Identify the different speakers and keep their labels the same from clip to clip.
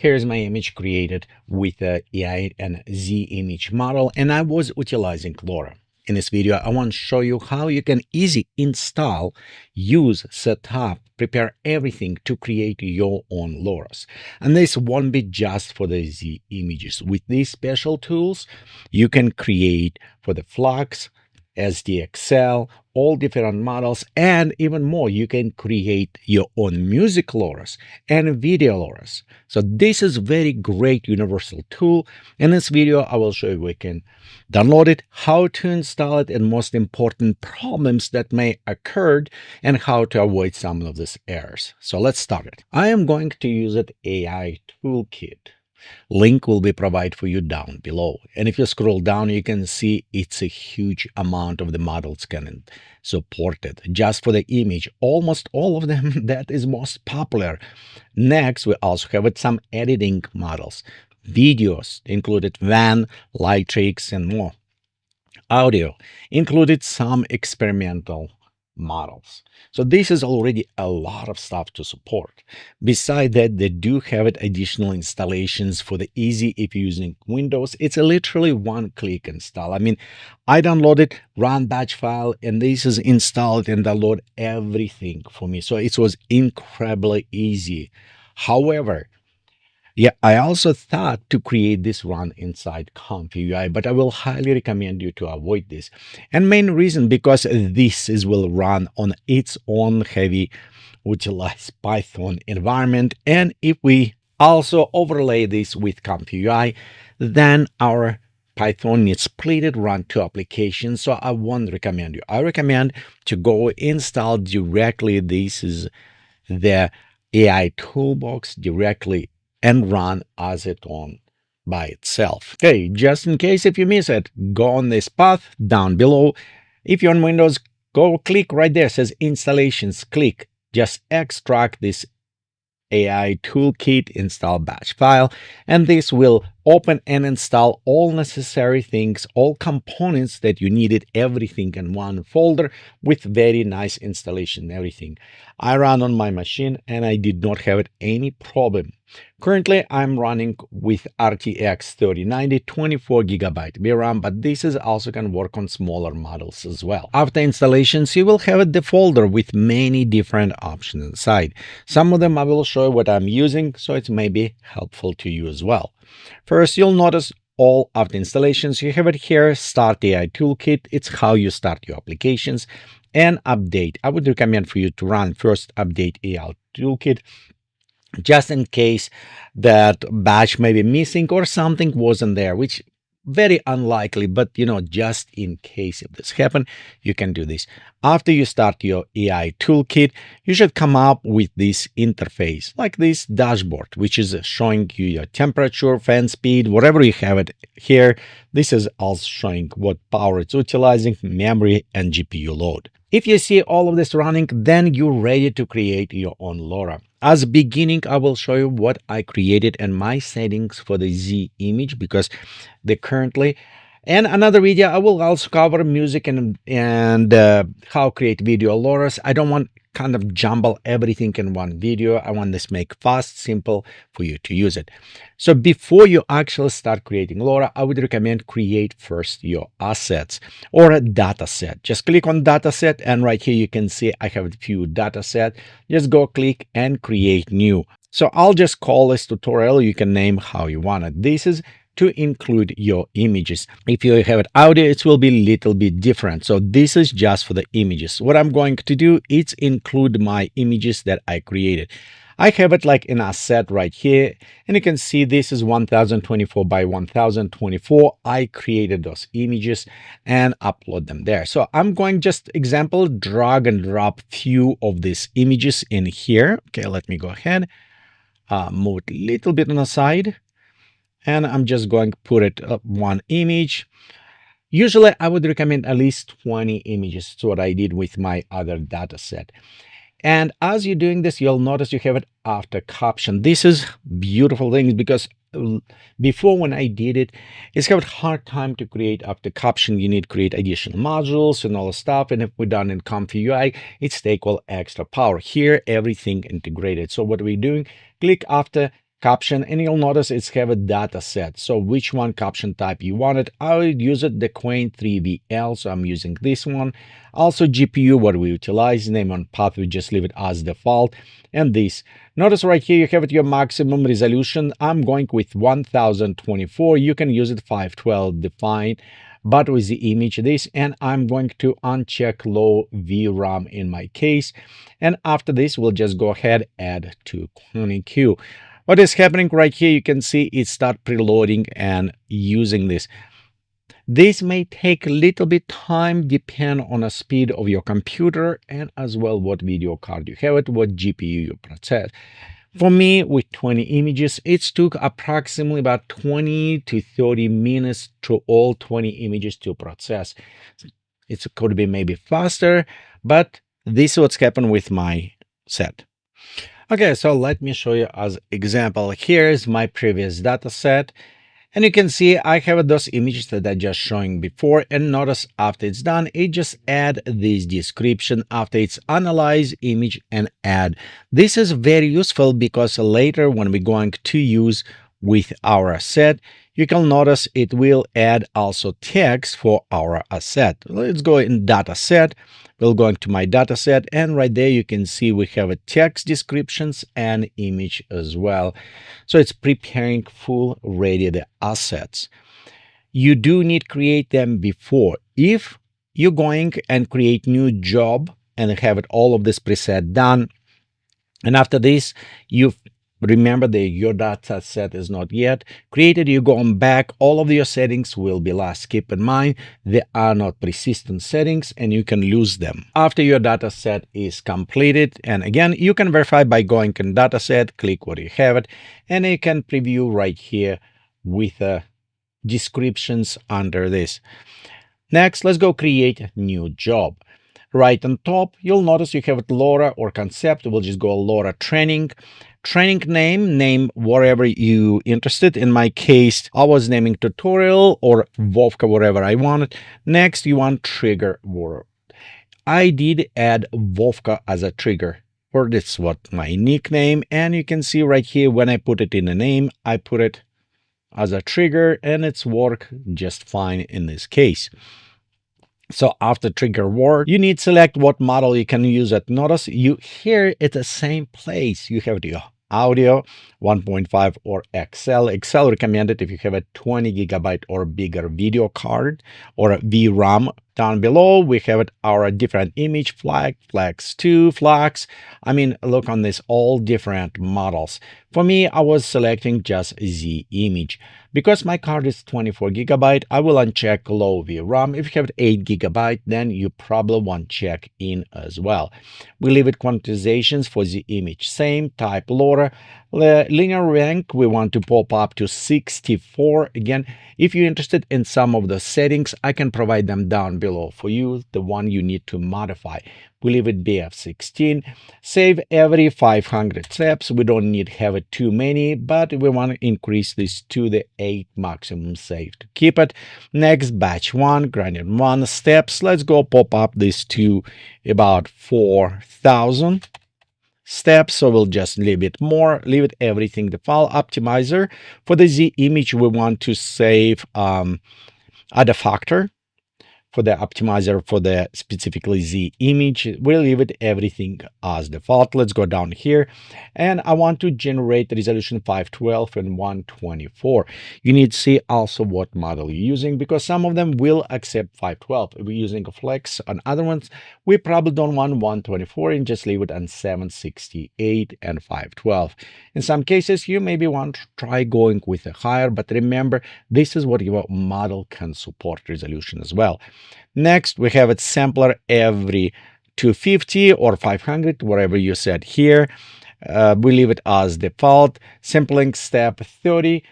Speaker 1: Here's my image created with the AI and Z image model, and I was utilizing LoRA. In this video, I want to show you how you can easily install, use, set up, prepare everything to create your own LoRAs. And this won't be just for the Z images. With these special tools, you can create for the FLUX, SDXL, all different models, and even more. You can create your own music LoRAs and video LoRAs. So this is very great universal tool. In this video, I will show you we can download it, how to install it, and most important problems that may occur and how to avoid some of these errors. So let's start it. I am going to use it AI Toolkit. Link will be provided for you down below. And if you scroll down, you can see it's a huge amount of the models can supported. Just for the image, almost all of them, that is most popular. Next, we also have some editing models. Videos included WAN, Lightrix, and more. Audio included some experimental models. So this is already a lot of stuff to support. Besides that, they do have additional installations for the easy if you're using Windows. It's a literally one-click install. I mean, I downloaded, run batch file, and this is installed and download everything for me. So it was incredibly easy. However, yeah, I also thought to create this run inside ComfyUI, but I will highly recommend you to avoid this. And main reason because this will run on its own heavy utilized Python environment. And if we also overlay this with ComfyUI, then our Python needs split it, run two applications. So I won't recommend you. I recommend to go install directly. This is the AI toolbox directly and run as it on by itself. Okay, just in case if you miss it, go on this path down below. If you're on Windows, go click right there, it says installations, click, just extract this AI Toolkit install batch file, and this will open and install all necessary things, all components that you needed, everything in one folder with very nice installation, everything. I ran on my machine and I did not have any problem. Currently, I'm running with RTX 3090, 24 GB VRAM, but this is also can work on smaller models as well. After installations, you will have the folder with many different options inside. Some of them I will show you what I'm using, so it may be helpful to you as well. First, you'll notice all of the installations. You have it here, Start AI Toolkit. It's how you start your applications, and Update. I would recommend for you to run first Update AI Toolkit, just in case that batch may be missing or something wasn't there, which very unlikely, but just in case if this happen, you can do this. After you start your AI toolkit, you should come up with this interface like this dashboard, which is showing you your temperature, fan speed, whatever you have it here. This is also showing what power it's utilizing, memory, and GPU load. If you see all of this running, then you're ready to create your own LoRA. As beginning, I will show you what I created and my settings for the Z image, because they currently, and another video, I will also cover music and how create video LoRAs. I don't want kind of jumble everything in one video. I want this make fast, simple for you to use it. So before you actually start creating LoRA, I would recommend create first your assets or a data set. Just click on data set, and right here you can see I have a few data set. Just go click and create new. So I'll just call this tutorial. You can name how you want it. This is to include your images. If you have it audio, it will be a little bit different. So this is just for the images. What I'm going to do is include my images that I created. I have it like an asset right here, and you can see this is 1024 by 1024. I created those images and upload them there. So I'm going just example, drag and drop few of these images in here. Okay, let me go ahead, move it a little bit on the side. And I'm just going to put it up one image. Usually I would recommend at least 20 images. That's what I did with my other data set. And as you're doing this, you'll notice you have it after caption. This is beautiful thing because before when I did it, it's got a hard time to create after caption. You need to create additional modules and all the stuff. And if we're done in ComfyUI, it's take all extra power. Here, everything integrated. So what we're doing, click after caption, and you'll notice it's have a data set. So which one caption type you wanted. I would use it the Qwen 3VL, so I'm using this one. Also GPU, what we utilize, name on path, we just leave it as default. And this, notice right here you have it your maximum resolution. I'm going with 1024. You can use it 512 define, but with the image this, and I'm going to uncheck low VRAM in my case. And after this, we'll just go ahead, add to ComfyUI. What is happening right here, you can see it start preloading and using this. This may take a little bit time, depend on the speed of your computer and as well what video card you have it, what GPU you process. For me, with 20 images, it took approximately about 20 to 30 minutes to all 20 images to process. It could be maybe faster, but this is what's happened with my set. Okay, so let me show you as example. Here's my previous data set. And you can see I have those images that I just showing before, and notice after it's done, it just add this description after it's analyze image and add. This is very useful because later when we're going to use with our asset, you can notice it will add also text for our asset. Let's go in data set. We'll go into my data set, and right there you can see we have a text descriptions and image as well. So it's preparing full ready the assets. You do need create them before. If you're going and create new job and have it all of this preset done, and after this you remember that your data set is not yet created, you go on back, all of your settings will be lost. Keep in mind, they are not persistent settings and you can lose them. After your data set is completed, and again, you can verify by going in data set, click where you have it, and you can preview right here with descriptions under this. Next, let's go create a new job. Right on top, you'll notice you have LoRA or concept. We'll just go LoRA training. Training name whatever you interested. In my case, I was naming tutorial or Vovka, whatever I wanted. Next, you want trigger word. I did add Vovka as a trigger, or that's what my nickname. And you can see right here when I put it in a name, I put it as a trigger, and it's work just fine in this case. So after trigger word, you need to select what model you can use it. Notice you here at the same place, you have the audio 1.5 or XL. XL recommended if you have a 20 gigabyte or bigger video card or a VRAM. Down below, we have it our different image FLUX 2, FLUX. I mean, look on this, all different models. For me, I was selecting just Z image. Because my card is 24 gigabyte, I will uncheck low VRAM. If you have 8 gigabyte, then you probably want check in as well. We leave it quantizations for the image. Same type LoRA. Linear rank, we want to pop up to 64. Again, if you're interested in some of the settings, I can provide them down below for you, the one you need to modify. We leave it BF16. Save every 500 steps. We don't need to have it too many, but we want to increase this to the 8 maximum save to keep it. Next, batch 1, granted 1 steps. Let's go pop up this to about 4,000 steps. So we'll just leave it more, leave it everything. The file optimizer for the Z image, we want to save add a factor. For the optimizer for the specifically Z image, we'll leave it everything as default. Let's go down here, and I want to generate the resolution 512 and 124. You need to see also what model you're using, because some of them will accept 512. If we're using a FLUX on other ones, we probably don't want 124 and just leave it on 768 and 512. In some cases, you maybe want to try going with a higher, but remember, this is what your model can support resolution as well. Next, we have it sampler every 250 or 500, whatever you set here. We leave it as default. Sampling step 30.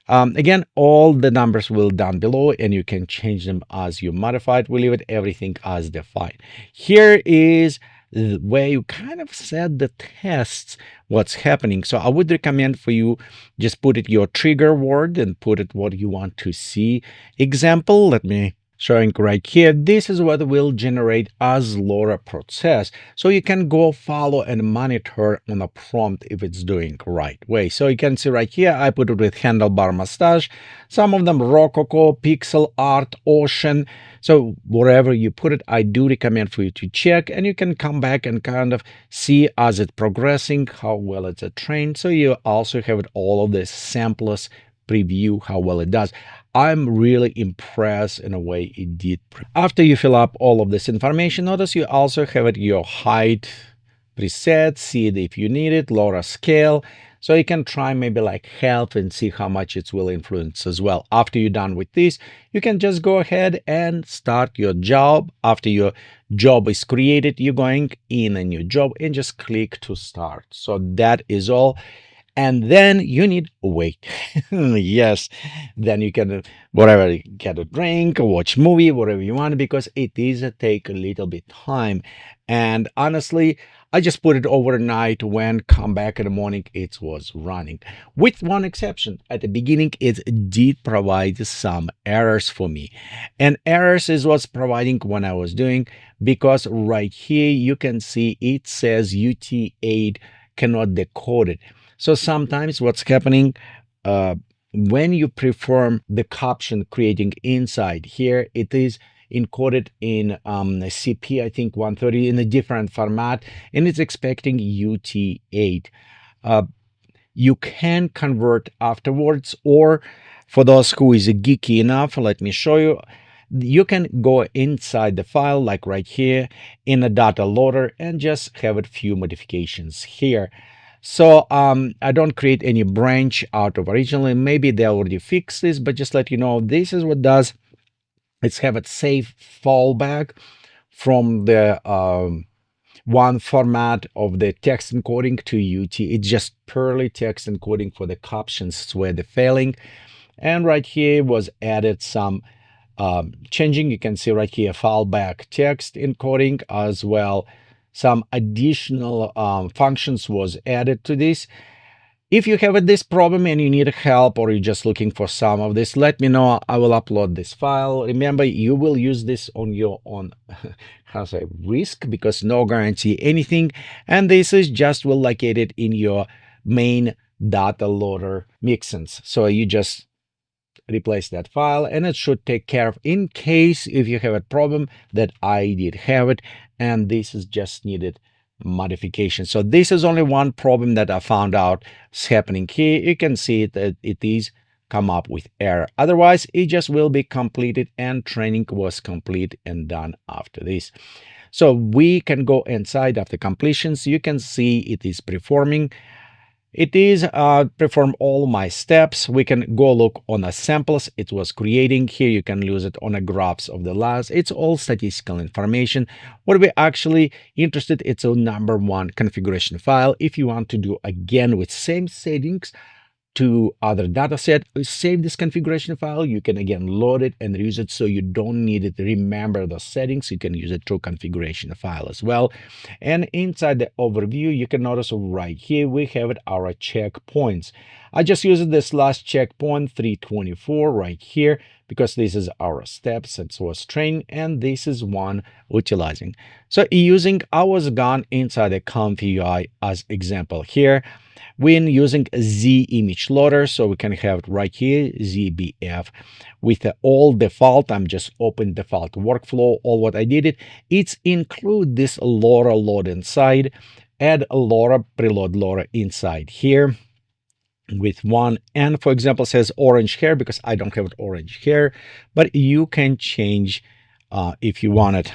Speaker 1: Again, all the numbers will down below, and you can change them as you modify it. We leave it everything as defined. Here is where you kind of set the tests what's happening. So I would recommend for you just put it your trigger word and put it what you want to see. Example, let me showing right here. This is what will generate as LoRA process. So you can go follow and monitor on a prompt if it's doing right way. So you can see right here, I put it with handlebar mustache, some of them rococo, pixel art, ocean. So wherever you put it, I do recommend for you to check, and you can come back and kind of see as it's progressing, how well it's trained. So you also have it all of this samplers preview how well it does. I'm really impressed in a way it did. After you fill up all of this information, notice you also have it your height preset, see it if you need it, LoRA scale. So you can try maybe like half and see how much it will influence as well. After you're done with this, you can just go ahead and start your job. After your job is created, you're going in a new job and just click to start. So that is all. And then you need wait. Yes, then you can whatever, get a drink, watch movie, whatever you want, because it is take a little bit time. And honestly, I just put it overnight. When come back in the morning, it was running, with one exception. At the beginning, it did provide some errors for me, and errors is what's providing when I was doing, because right here you can see it says UT8 cannot decode it. So sometimes what's happening, when you perform the caption creating inside here, it is encoded in CP, I think 130, in a different format, and it's expecting UT8. You can convert afterwards, or for those who is geeky enough, let me show you. You can go inside the file, like right here in a data loader, and just have a few modifications here. So I don't create any branch out of originally. Maybe they already fixed this, but just let you know, this is what does. It's have a safe fallback from the one format of the text encoding to UT. It's just purely text encoding for the captions where they're failing. And right here was added some changing. You can see right here fallback text encoding as well. Some additional functions was added to this. If you have this problem and you need help, or you're just looking for some of this, let me know. I will upload this file. Remember, you will use this on your own how to say, risk, because no guarantee anything. And this is just will locate it in your main data loader mixins. So you just replace that file, and it should take care of in case if you have a problem that I did have it, and this is just needed modification. So this is only one problem that I found out is happening here. You can see that it is come up with error. Otherwise, it just will be completed, and training was complete and done after this. So we can go inside after completions. You can see it is performing. It is perform all my steps. We can go look on the samples it was creating. Here you can use it on a graphs of the last. It's all statistical information. What we're actually interested, it's a number one configuration file. If you want to do again with same settings to other data set, save this configuration file. You can again load it and use it, so you don't need it to remember the settings. You can use it through configuration file as well. And inside the overview, you can notice right here we have it our checkpoints. I just used this last checkpoint 324 right here, because this is our steps and so was trained, and this is one utilizing. So using, I was gone inside the ComfyUI as example here. When using Z image loader, so we can have it right here, ZBF, with the all default. I'm just open default workflow. All what I did it's include this LoRA load inside, add a LoRA, preload LoRA inside here with one, and for example says orange hair, because I don't have it orange hair, but you can change if you want it.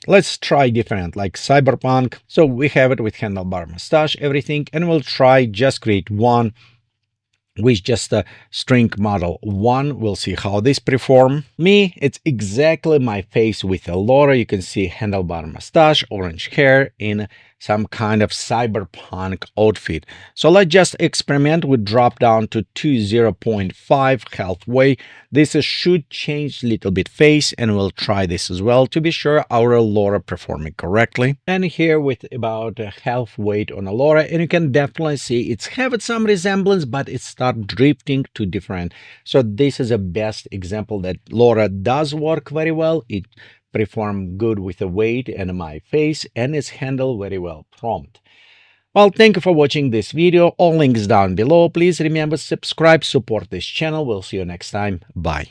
Speaker 1: Let's try different, like cyberpunk. So we have it with handlebar mustache, everything, and we'll try just create one with just a string model one. We'll see how this perform. Me, it's exactly my face with a LoRA. You can see handlebar mustache, orange hair in some kind of cyberpunk outfit. So let's just experiment with drop down to 0.5 health weight. This should change a little bit face, and we'll try this as well to be sure our LoRA performing correctly. And here with about a health weight on a LoRA, and you can definitely see it's having some resemblance, but it start drifting to different. So this is a best example that LoRA does work very well. It perform good with the weight and my face, and it's handled very well prompt. Well, thank you for watching this video. All links down below. Please remember subscribe, support this channel. We'll see you next time. Bye.